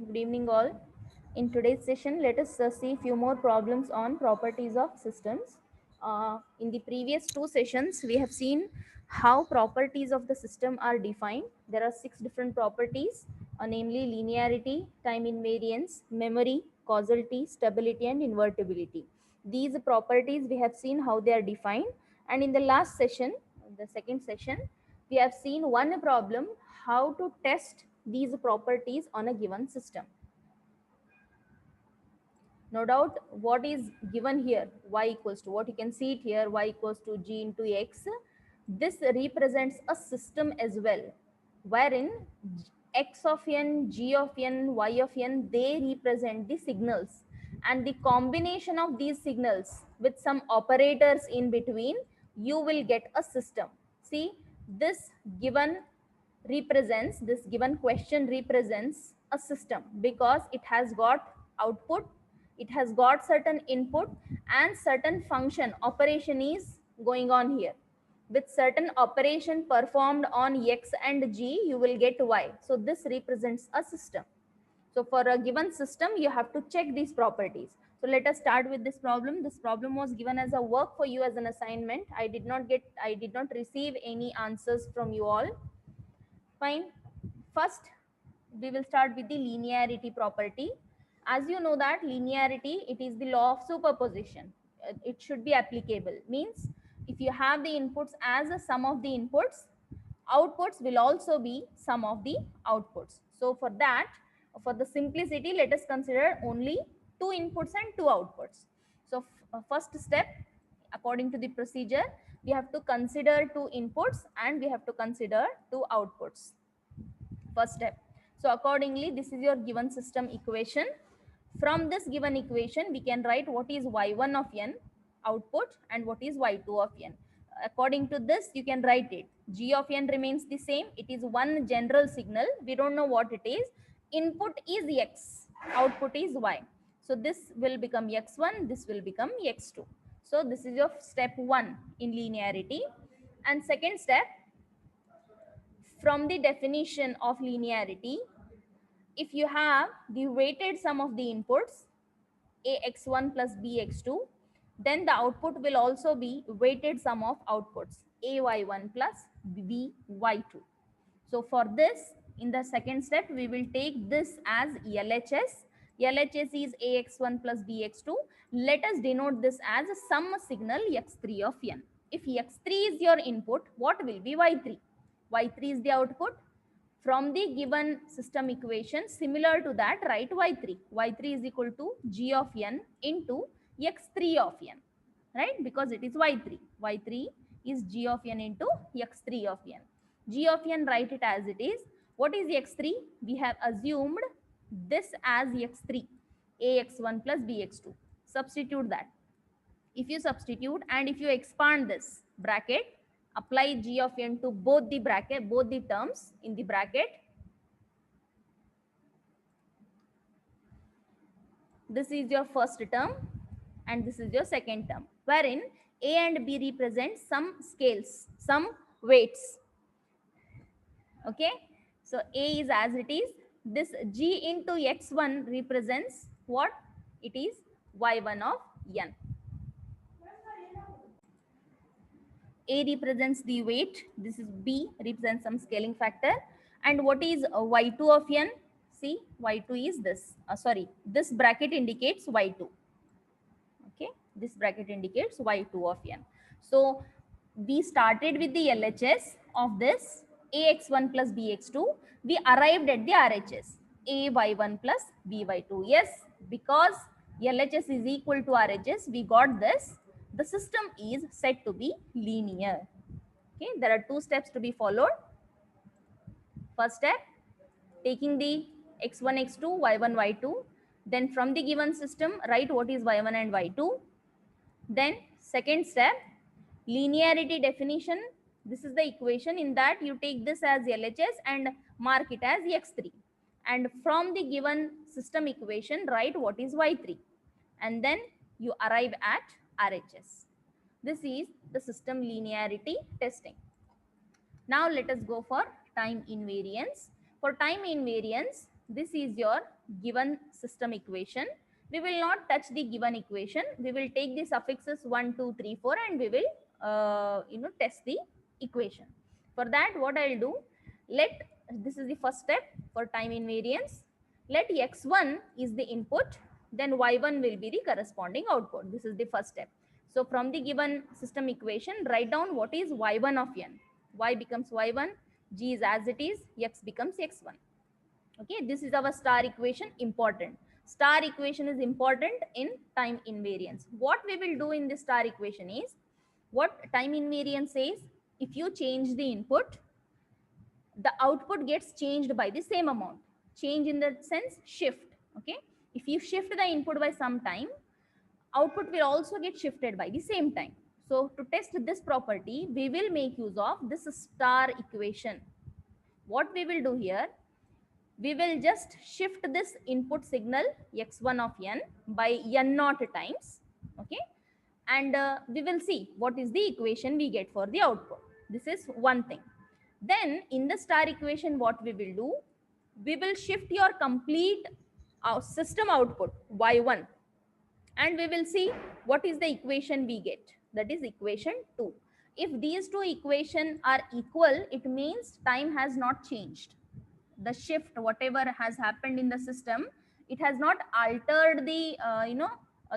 Good evening, all. In today's session, let us see few more problems on properties of systems. In the previous two sessions, we have seen how properties of the system are defined. There are 6 different properties, namely linearity, time invariance, memory, causality, stability, and invertibility. These properties we have seen how they are defined, and in the last session, the second session, we have seen one problem, how to test these properties on a given system. No doubt what is given here, y equals to, what you can see it here, y equals to g into x. This represents a system as well, wherein x of n, g of n, y of n, they represent the signals, and the combination of these signals with some operators in between, you will get a system. See, this given this given question represents a system because it has got output, it has got certain input, and certain function operation is going on here. With certain operation performed on x and g, you will get y. So this represents a system. So for a given system, you have to check these properties. So let us start with this problem. This problem was given as a work for you as an assignment. I did not receive any answers from you all. Fine. First, we will start with the linearity property. As you know that linearity, it is the law of superposition. It should be applicable. Means if you have the inputs as a sum of the inputs, outputs will also be sum of the outputs. So for that, for the simplicity, let us consider only 2 inputs and 2 outputs. So first step, according to the procedure, we have to consider 2 inputs and we have to consider 2 outputs. First step. So accordingly, this is your given system equation. From this given equation, we can write what is y1 of n output and what is y2 of n. According to this, you can write it. G of n remains the same. It is one general signal. We don't know what it is. Input is x, output is y. So this will become x1, this will become x2. So this is your step 1 in linearity. And second step, from the definition of linearity, if you have the weighted sum of the inputs, ax1 plus bx2, then the output will also be weighted sum of outputs, ay1 plus by2. So for this, in the second step, we will take this as LHS. LHS is ax1 plus bx2. Let us denote this as a sum signal x3 of n. If x3 is your input, what will be y3? Y3 is the output. From the given system equation, similar to that, write y3. Y3 is equal to g of n into x3 of n, right? Because it is y3. Y3 is g of n into x3 of n. G of n, write it as it is. What is x3? We have assumed this as x3, ax1 plus bx2. Substitute that. If you substitute and if you expand this bracket, apply g of n to both the terms in the bracket. This is your first term and this is your second term, wherein a and b represent some scales, some weights. Okay, so a is as it is. This g into x1 represents what? It is y1 of n. A represents the weight. This is B represents some scaling factor. And what is y2 of n? See, y2 is this. This bracket indicates y2. Okay, this bracket indicates y2 of n. So we started with the LHS of this ax1 plus bx2. We arrived at the RHS, ay1 plus by2. Yes, because LHS is equal to RHS, we got this. The system is said to be linear. Okay, there are 2 steps to be followed. First step, taking the x1, x2, y1, y2. Then from the given system, write what is y1 and y2. Then second step, linearity definition. This is the equation. In that you take this as LHS and mark it as x3. And from the given system equation, write what is y3. And then you arrive at RHS. This is the system linearity testing. Now let us go for time invariance. For time invariance, This is your given system equation. We will not touch the given equation. We will take the suffixes 1, 2, 3, 4 and we will test the equation. For that, what I'll do, this is the first step for time invariance. Let x1 is the input, then y1 will be the corresponding output. This is the first step. So from the given system equation, write down what is y1 of n. Y becomes y1, g is as it is, x becomes x1. Okay, this is our star equation, important. Star equation is important in time invariance. What we will do in this star equation is, what time invariance says, if you change the input, the output gets changed by the same amount. Change in the sense shift. Okay, if you shift the input by some time, output will also get shifted by the same time. So to test this property, we will make use of this star equation. What we will do here, we will just shift this input signal x1 of n by n naught times. Okay, and we will see what is the equation we get for the output. This is one thing. Then in the star equation, what we will do, we will shift your complete system output y1 and we will see what is the equation we get. That is equation 2. If these two equations are equal, it means time has not changed. The shift, whatever has happened in the system, it has not altered the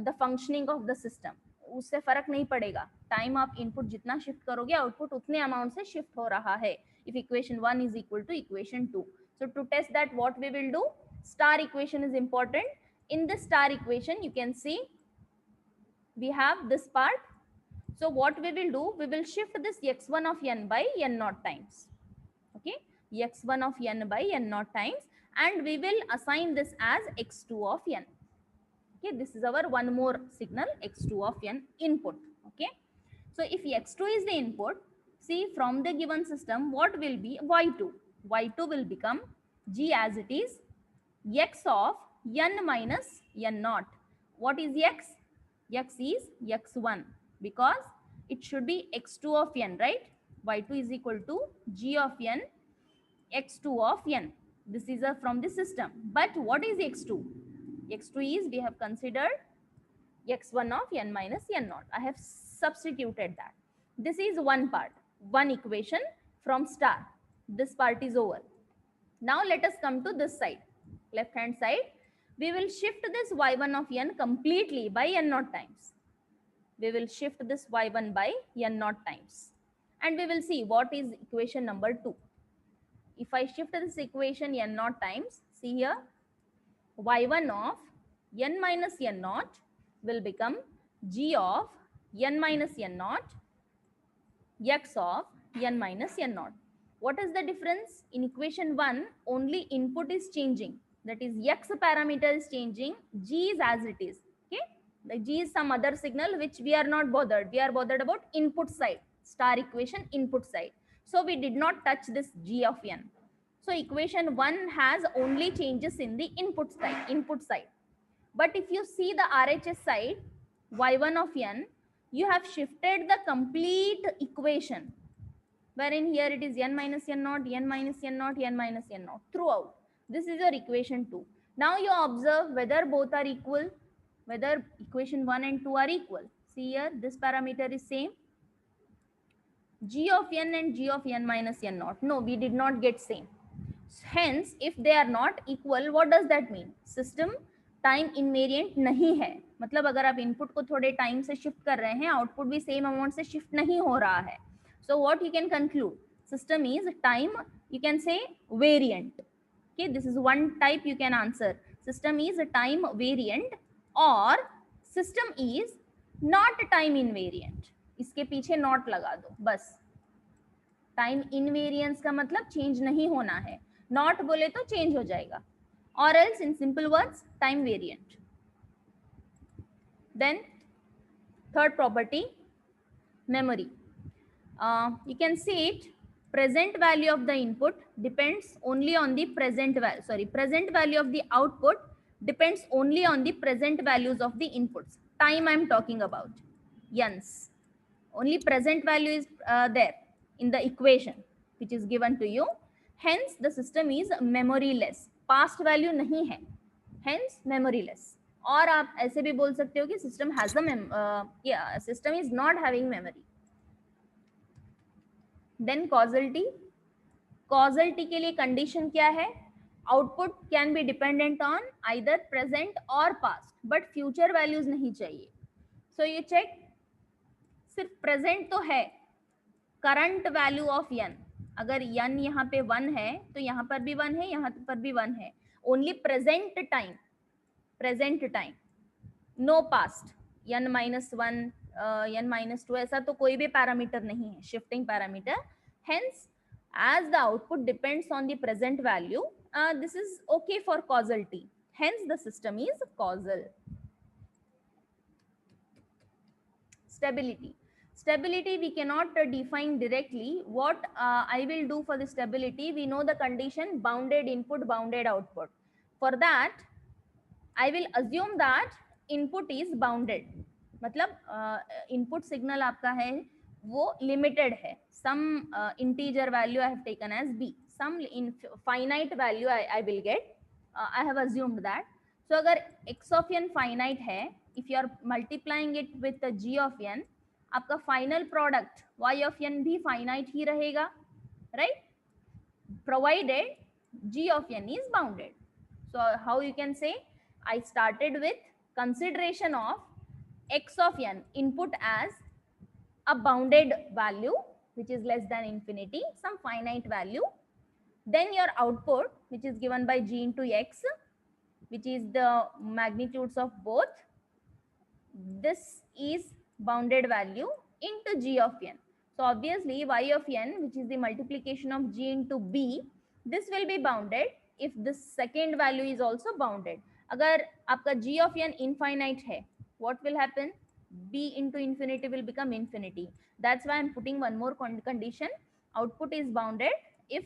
the functioning of the system. उससे फर्क नहीं पड़ेगा. Time आप input जितना shift करोगे, output उतने amount से shift हो रहा है. If equation 1 is equal to equation 2. So to test that, what we will do, star equation is important. In this star equation, you can see we have this part. So what we will do, we will shift this x1 of n by n naught times. Okay, x1 of n by n naught times, and we will assign this as x2 of n. Okay, this is our one more signal, x2 of n input. Okay, so if x2 is the input, see from the given system, what will be y2? Y2 will become g as it is, x of n minus n naught. What is x? X is x1, because it should be x2 of n, right? Y2 is equal to g of n, x2 of n. This is from the system. But what is x2? X2 is, we have considered x1 of n minus n naught. I have substituted that. This is one part, one equation from star. This part is over. Now let us come to this side, left hand side. We will shift this y1 of n completely by n naught times. We will shift this y1 by n naught times. And we will see what is equation number 2. If I shift this equation n naught times, see here, y1 of n minus n naught will become g of n minus n naught, x of n minus n naught. What is the difference? In equation 1, only input is changing. That is, x parameter is changing, g is as it is. Okay, the g is some other signal which we are not bothered. We are bothered about input side, star equation input side. So we did not touch this g of n. So equation 1 has only changes in the input side. But if you see the RHS side, y1 of n, you have shifted the complete equation, wherein here it is n minus n naught, n minus n naught, n minus n naught throughout. This is your equation 2. Now you observe whether both are equal, whether equation 1 and 2 are equal. See here, this parameter is same. G of n and g of n minus n naught. No, we did not get same. Hence, if they are not equal, what does that mean? System time invariant नहीं है. मतलब अगर आप input को थोड़े time से shift कर रहे हैं, आउटपुट भी सेम अमाउंट से शिफ्ट नहीं हो रहा है. So what you can conclude, system is time, you can say variant. Okay, this is one type you can answer. System is a time variant or system is not time invariant. इसके पीछे not लगा दो बस. Time invariance का मतलब change नहीं होना है. नॉट बोले तो चेंज हो जाएगा. Or else in simple words, time variant. Then third property, memory. You can see it. Present value of the input depends only on the present value of the output depends only on the present values of the inputs. Time I am talking about. Yens. Only present value is there in the equation which is given to you. Hence, the system is memoryless. Past value नहीं है, hence memoryless. और आप ऐसे भी बोल सकते हो कि system has a system is not having memory. Then causality, causality के लिए कंडीशन क्या है? Output can be dependent on either present और पास्ट, बट फ्यूचर वैल्यूज नहीं चाहिए। सो यू चेक, सिर्फ प्रेजेंट तो है, करंट वैल्यू ऑफ n, अगर n यहाँ पे 1 है तो यहाँ पर भी 1 है, यहाँ पर भी 1 है, only present time, present time, no past. n minus 1, n minus 2 ऐसा तो कोई भी पैरामीटर नहीं है, shifting parameter. Hence as the output depends on the present value, this is okay for causality, hence the system is causal. Stability, stability we cannot define directly. What I will do for the stability, we know the condition bounded input bounded output. For that I will assume that input is bounded, मतलब input signal आपका है वो limited है, some integer value I have taken as b, some finite value I will get, I have assumed that. So अगर x of n finite है, if you are multiplying it with the g of n, आपका final product y of n भी finite ही रहेगा, right, provided g of n is bounded. So how you can say, I started with consideration of x of n input as a bounded value which is less than infinity, some finite value. Then your output, which is given by g into x, which is the magnitudes of both, this is bounded value into g of n. So obviously y of n, which is the multiplication of g into b, this will be bounded if this second value is also bounded. अगर आपका g of n infinite है, what will happen? b into infinity will become infinity. That's why I'm putting one more condition. Output is bounded if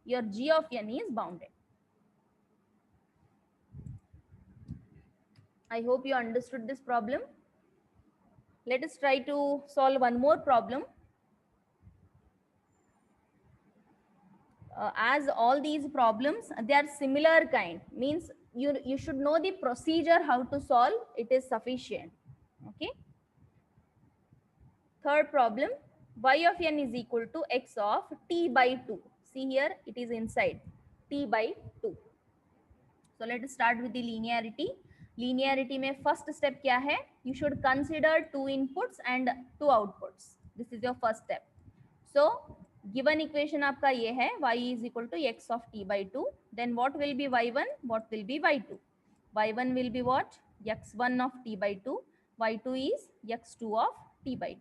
your g of n is bounded. I hope you understood this problem. Let us try to solve one more problem. As all these problems, they are similar kind, means you should know the procedure how to solve, it is sufficient. Okay. Third problem, y of n is equal to x of t by 2. See here, it is inside t by 2. So let us start with the linearity. Linearity में first step क्या है? You should consider 2 inputs and 2 outputs. This is your first step. So given equation आपका ये है, y is equal to x of t by 2. Then what will be y1? What will be y2? y1 will be what? x1 of t by 2. y2 is x2 of t by 2.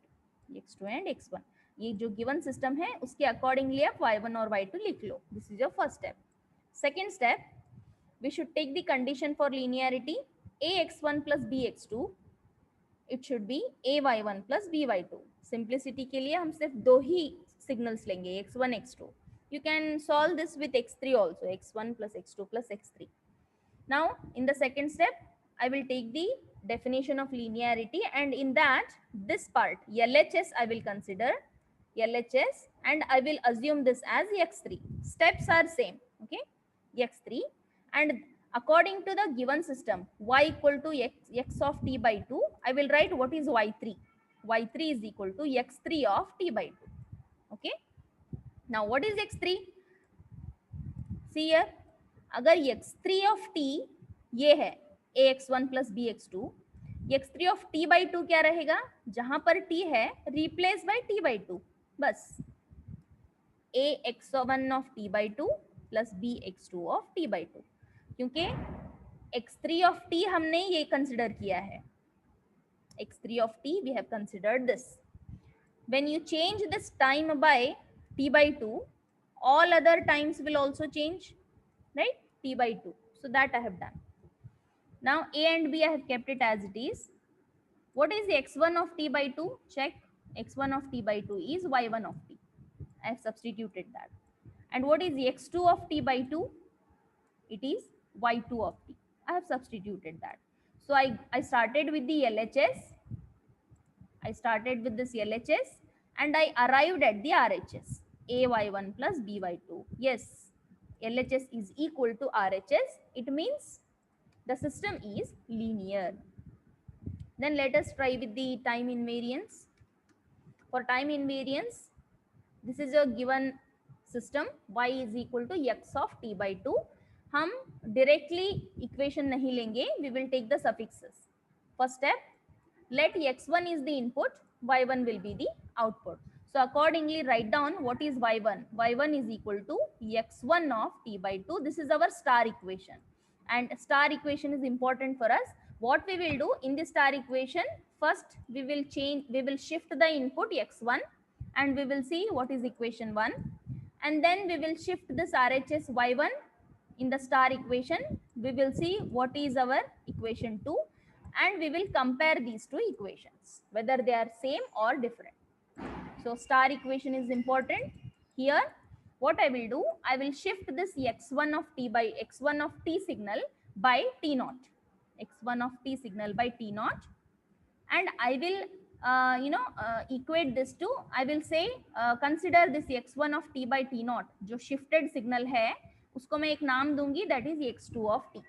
x2 and x1. ये जो given system है उसके accordingly आप y1 और y2 लिख लो. This is your first step. Second step, we should take the condition for linearity, ax1 plus bx2, it should be ay1 plus by2. Simplicity के लिए हम सिर्फ दो ही signals लेंगे, x1 x2. You can solve this with x3 also, x1 plus x2 plus x3. Now in the second step, I will take the definition of linearity, and in that this part LHS I will consider, LHS, and I will assume this as x3. Steps are same, okay, x3, and according to the given system y equal to x of t by 2, I will write what is y3. y3 is equal to x3 of t by 2. Okay. Now what is x3? See here, अगर x3 of t ये है ax1 plus bx2, x3 of t by 2 क्या रहेगा? जहां पर t है replace by t by 2, बस ax1 of t by 2 plus bx2 of t by 2, क्योंकि x3 of t हमने ये कंसिडर किया है, x3 of t we have considered this. When you change this time by t by 2, all other times will also change, right, t by 2. So that I have done. Now a and b I have kept it as it is. What is the x1 of t by 2? Check. x1 of t by 2 is y1 of t. I have substituted that. And what is the x2 of t by 2? It is y2 of t. I have substituted that. So I started with the LHS. I started with this LHS and I arrived at the RHS. ay1 plus by2. Yes, LHS is equal to RHS, it means the system is linear. Then let us try with the time invariance. For time invariance, this is a given system, y is equal to x of t by 2. हम directly equation नहीं लेंगे, we will take the suffixes. First step, let x1 is the input, y1 will be the output. So accordingly write down what is y1. y1 is equal to x1 of t by 2. This is our star equation, and star equation is important for us. What we will do in the star equation, first we will shift the input x1 and we will see what is equation 1, and then we will shift this RHS y1 in the star equation, we will see what is our equation 2, and we will compare these two equations whether they are same or different. So star equation is important. Here what I will do, I will shift this x1 of t by x1 of t signal by t naught, x1 of t signal by t naught, and I will equate this to, I will say consider this x1 of t by t naught जो shifted signal है उसको मैं एक नाम दूंगी, that is x2 of t.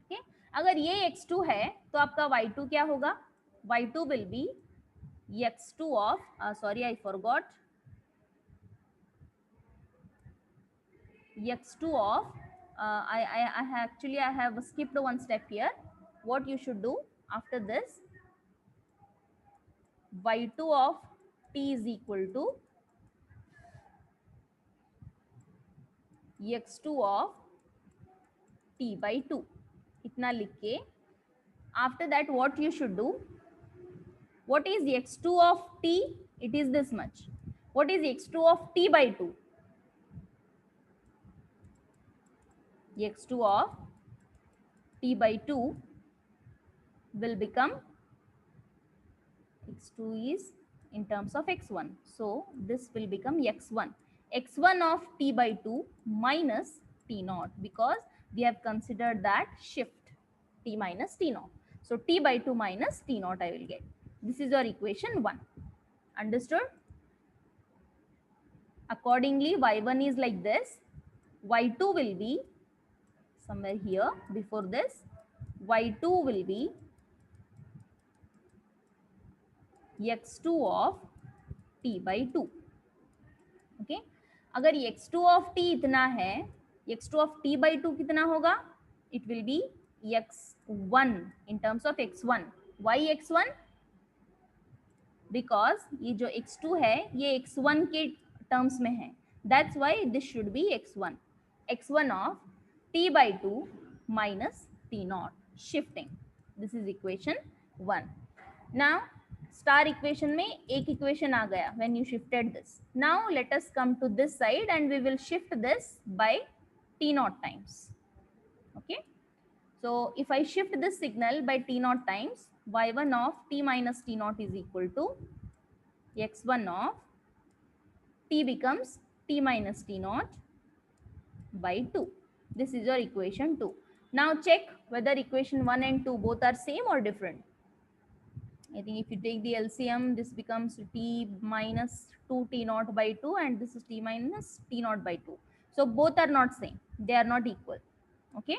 okay? अगर ये x2 है तो आपका y2 क्या होगा, y2 will be x2 of sorry I forgot, x2 of I have skipped one step here. What you should do after this, y2 of t is equal to x2 of t by 2, इतना लिख के after that what you should do, what is x2 of t, it is this much. What is x2 of t by 2, x2 of t by 2 will become, x2 is in terms of x1, so this will become x1 of t by 2 minus t naught, because we have considered that shift t minus t naught. So t by 2 minus t naught I will get. This is your equation 1. Understood? Accordingly y1 is like this, y2 will be somewhere here before this, y2 will be x2 of t by 2. okay? अगर x2 of t इतना है, x2 of t by 2 कितना होगा, it will be x1 in terms of x1. why x1? because ये जो x2 है ये x1 के terms में है, that's why this should be x1. x1 of t by 2 minus t naught, shifting. This is equation 1. Now star equation में एक equation आ गया when you shifted this. Now let us come to this side and we will shift this by t naught times. okay? So if I shift this signal by t naught times, y1 of t minus t naught is equal to x1 of t becomes t minus t naught by 2. This is your equation 2. Now check whether equation 1 and 2 both are same or different. I think if you take the LCM, this becomes t minus 2 t naught by 2 and this is t minus t naught by 2. So both are not same, they are not equal. okay?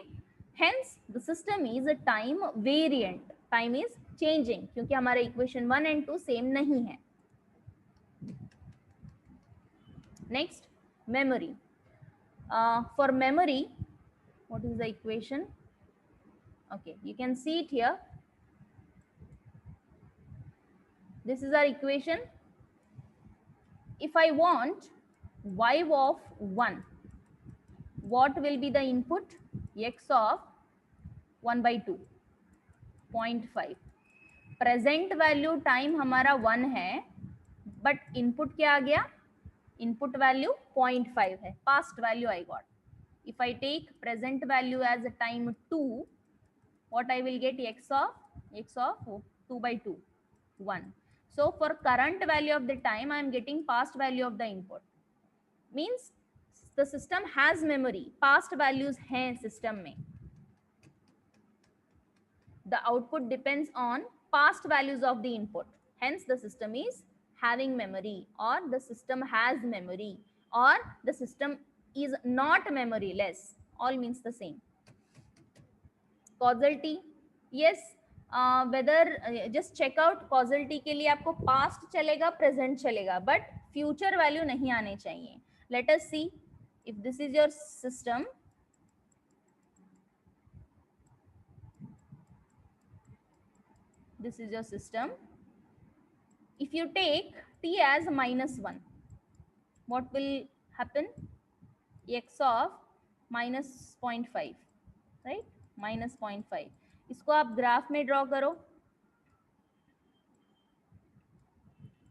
Hence the system is a time variant, time is changing क्योंकि हमारा equation 1 and 2 same नहीं है. Next, memory. For memory, what is the equation? Okay, you can see it here. This is our equation. If I want y of 1, what will be the input? X of 1 by 2, 0.5. Present value time हमारा 1 है, but input क्या आ गया? Input value 0.5 है. Past value I got. If I take present value as a time 2, what I will get? X of 2 by 2, 1. So for current value of the time, I am getting past value of the input. Means the system has memory. Past values हैं system में. The output depends on past values of the input. Hence the system is having memory, or the system has memory, or the system is not memoryless. All means the same. Causality, yes, whether just check out causality के लिए आपको past चलेगा, present चलेगा, but future value नहीं आने चाहिए. Let us see if this is your system. This is your system. If you take t as -1, what will happen? X of -0.5, right? -0.5. इसको आप ग्राफ में ड्रॉ करो.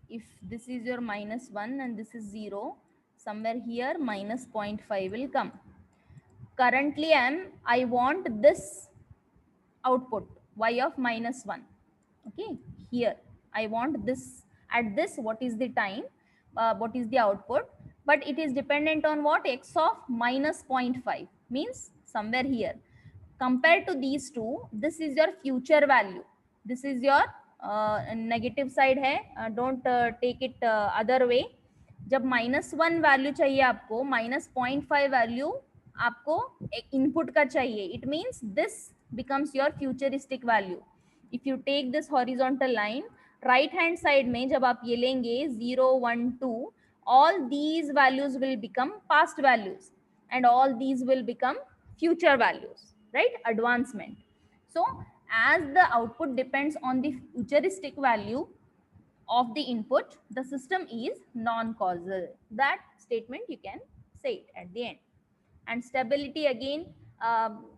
If this is your -1 and this is 0, somewhere here -0.5 will come. Currently I want this output y of -1. Okay, here I want this. At this, what is the time, what is the output, but it is dependent on what? X of -0.5 means somewhere here. Compared to these two, this is your future value. This is your negative side है. Don't take it other way. जब -1 value चाहिए आपको, -0.5 value आपको एक input का चाहिए. It means this becomes your futuristic value. If you take this horizontal line, right hand side में जब आप ये लेंगे 0, 1, 2, all these values will become past values and all these will become future values, right? Advancement. So as the output depends on the futuristic value of the input, the system is non-causal. That statement you can say it at the end. And stability again,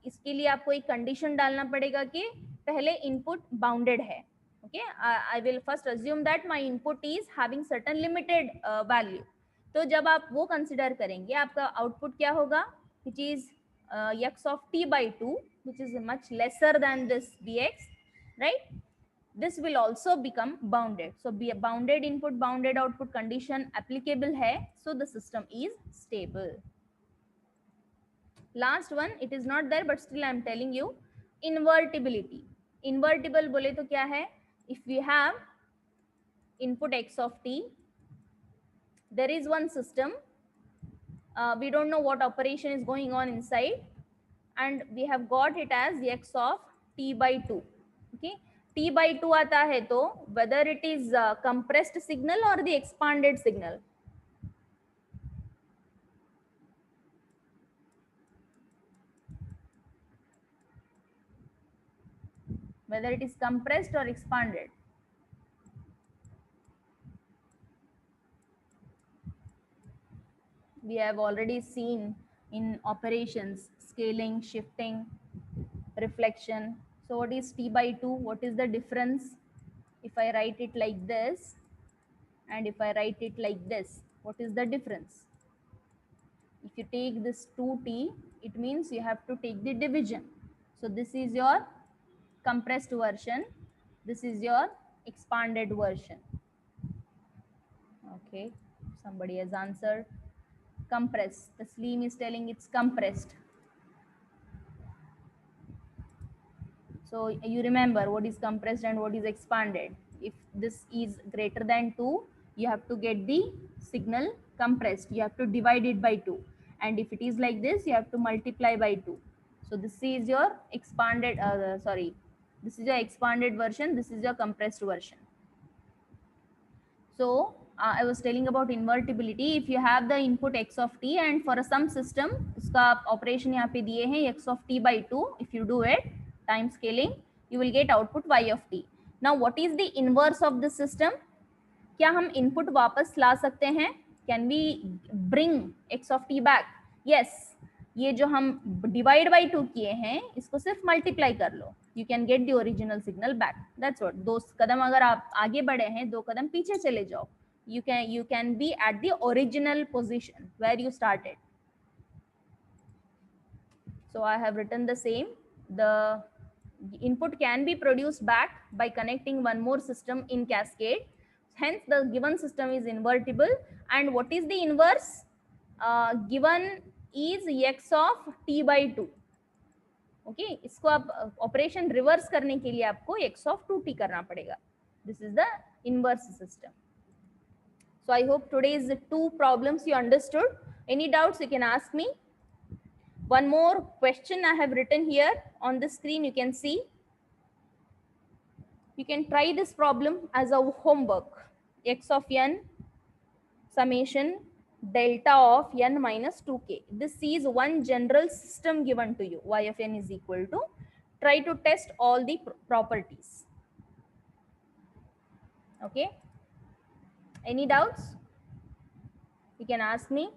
इसके लिए आपको एक condition डालना पड़ेगा कि पहले input bounded है. Okay, I will first assume that my input is having certain limited value. तो जब आप वो कंसिडर करेंगे, आपका आउटपुट क्या होगा? Which is x of t by 2, which is much lesser than this dx, right? This will also become bounded. So be a bounded input, bounded output condition applicable hai, so the system is stable. Last one, it is not there but still I am telling you, invertibility. Invertible बोले तो क्या है? If we have input x of t, there is one system, we don't know what operation is going on inside, and we have got it as x of t by 2. Okay, t by 2 आता है तो whether it is compressed signal or the expanded signal, whether it is compressed or expanded. We have already seen in operations, scaling, shifting, reflection. So what is t by 2? What is the difference? If I write it like this and if I write it like this, what is the difference? If you take this 2t, it means you have to take the division. So this is your compressed version. This is your expanded version. Okay, somebody has answered. Compressed. The Tasleem is telling it's compressed. So you remember what is compressed and what is expanded. If this is greater than 2, you have to get the signal compressed. You have to divide it by 2. And if it is like this, you have to multiply by 2. So this is your expanded, this is your expanded version. This is your compressed version. So I was telling about invertibility. If you have the input x of t and for some system, उसका operation यहाँ पे दिए हैं x of t by 2. If you do it, time scaling, you will get output y of t. Now what is the inverse of this system? क्या हम input वापस ला सकते हैं? Can we bring x of t back? Yes. ये जो हम divide by 2 किए हैं, इसको सिर्फ multiply कर लो. You can get the original signal back. That's what. 2 कदम अगर आप आगे बढ़े हैं, 2 कदम पीछे चले जाओ. You can be at the original position where you started. So I have written the same. The input can be produced back by connecting one more system in cascade. Hence the given system is invertible. And what is the inverse? Given is x of t by 2. Okay, इसको आप operation reverse करने के लिए आपको x of 2t करना पड़ेगा. This is the inverse system. So I hope today's 2 problems you understood. Any doubts, you can ask me. One more question I have written here on the screen, you can see. You can try this problem as a homework. X of n summation delta of n minus 2k. This is one general system given to you. Y of n is equal to, try to test all the properties. Okay. Any doubts? You can ask me.